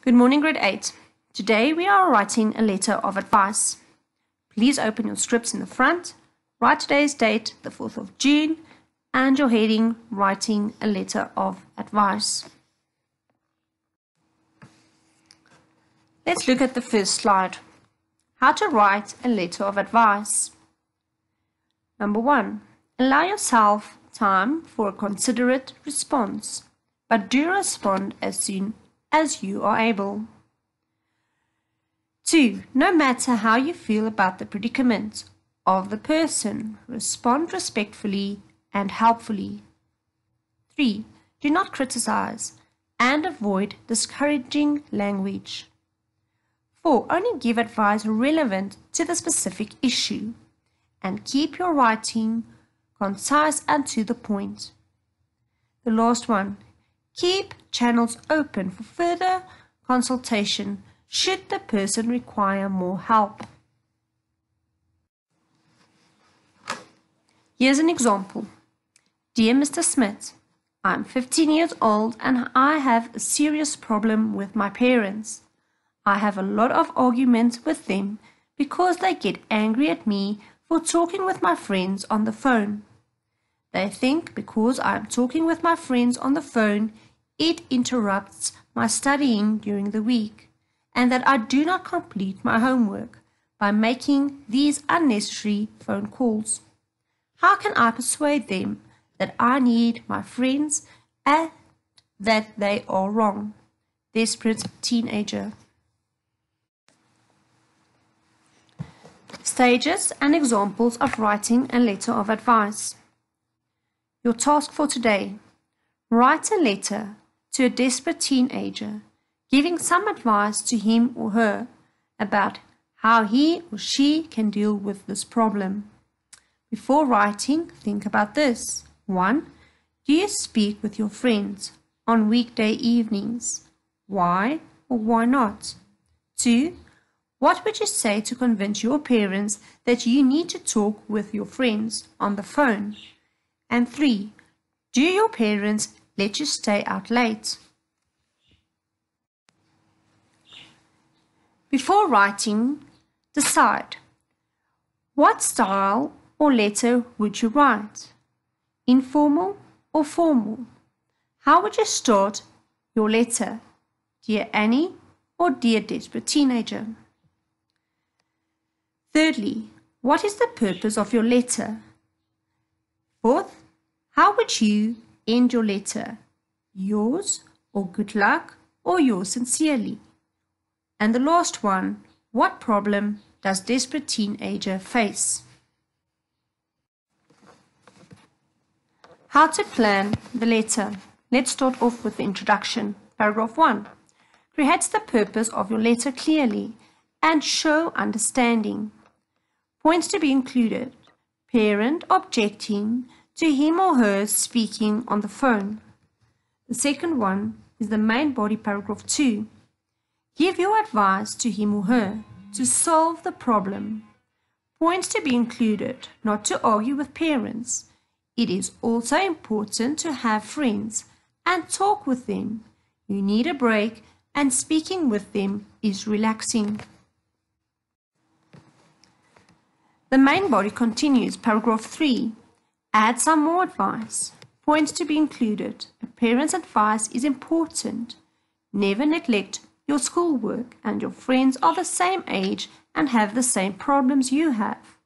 Good morning, grade 8. Today we are writing a letter of advice. Please open your scripts in the front, write today's date, the 4th of June, and your heading, writing a letter of advice. Let's look at the first slide. How to write a letter of advice. Number 1. Allow yourself time for a considerate response, but do respond as soon as you are able. 2. No matter how you feel about the predicament of the person, respond respectfully and helpfully. 3. Do not criticize and avoid discouraging language. 4. Only give advice relevant to the specific issue, and keep your writing concise and to the point. The last one. Keep channels open for further consultation should the person require more help. Here's an example. Dear Mr. Smith, I'm 15 years old and I have a serious problem with my parents. I have a lot of arguments with them because they get angry at me for talking with my friends on the phone. They think because I am talking with my friends on the phone, it interrupts my studying during the week, and that I do not complete my homework by making these unnecessary phone calls. How can I persuade them that I need my friends and that they are wrong? Desperate teenager. Stages and examples of writing a letter of advice. Your task for today. Write a letter to a desperate teenager, giving some advice to him or her about how he or she can deal with this problem. Before writing, think about this. 1. Do you speak with your friends on weekday evenings? Why or why not? 2. What would you say to convince your parents that you need to talk with your friends on the phone? And 3. Do your parents let you stay out late? Before writing, decide. What style or letter would you write? Informal or formal? How would you start your letter? Dear Annie or Dear Desperate Teenager? Thirdly, what is the purpose of your letter? 4th, how would you end your letter? Yours or good luck or yours sincerely? And the last one, what problem does desperate teenager face? How to plan the letter. Let's start off with the introduction. Paragraph 1. Create the purpose of your letter clearly and show understanding. Points to be included. Parent objecting to him or her speaking on the phone. The second one is the main body, paragraph 2. Give your advice to him or her to solve the problem. Points to be included, not to argue with parents. It is also important to have friends and talk with them. You need a break and speaking with them is relaxing. The main body continues, paragraph 3. Add some more advice. Points to be included. A parent's advice is important. Never neglect your schoolwork, and your friends are the same age and have the same problems you have.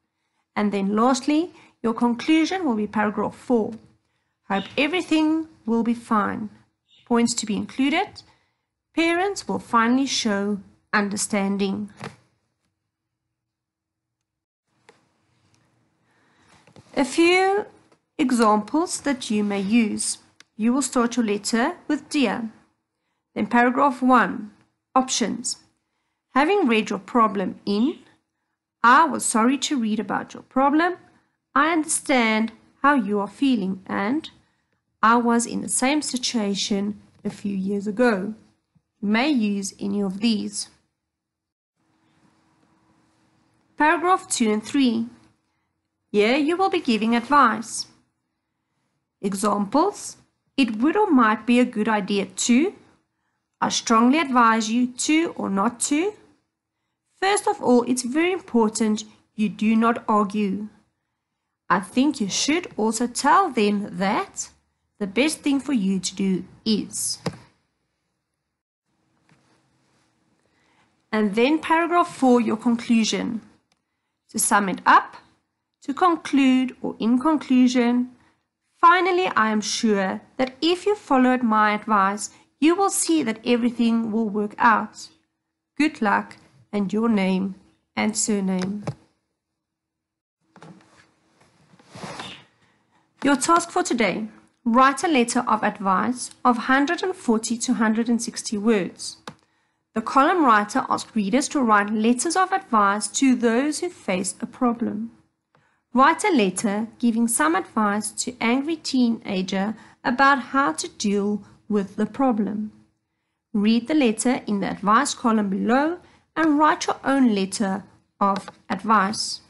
And then lastly, your conclusion will be paragraph 4. Hope everything will be fine. Points to be included. Parents will finally show understanding. A few examples that you may use. You will start your letter with Dear. Then paragraph 1, options. Having read your problem in, I was sorry to read about your problem. I understand how you are feeling and I was in the same situation a few years ago. You may use any of these. Paragraph 2 and 3. Here you will be giving advice. Examples. It would or might be a good idea to, I strongly advise you to or not to. First of all, it's very important you do not argue. I think you should also tell them that the best thing for you to do is. And then paragraph 4, your conclusion. To sum it up, to conclude or in conclusion, finally, I am sure that if you followed my advice, you will see that everything will work out. Good luck, and your name and surname. Your task for today. Write a letter of advice of 140 to 160 words. The column writer asked readers to write letters of advice to those who face a problem. Write a letter giving some advice to angry teenager about how to deal with the problem. Read the letter in the advice column below and write your own letter of advice.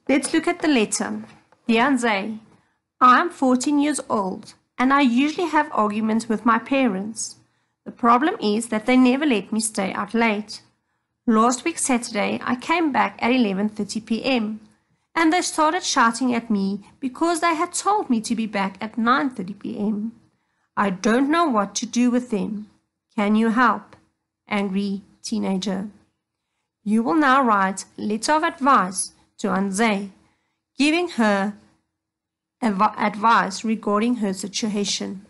Let's look at the letter. Dear Anzay, I am 14 years old and I usually have arguments with my parents. The problem is that they never let me stay out late. Last week Saturday, I came back at 11:30 p.m. and they started shouting at me because they had told me to be back at 9:30 p.m. I don't know what to do with them. Can you help? Angry teenager. You will now write a letter of advice to Anzay, giving her advice regarding her situation.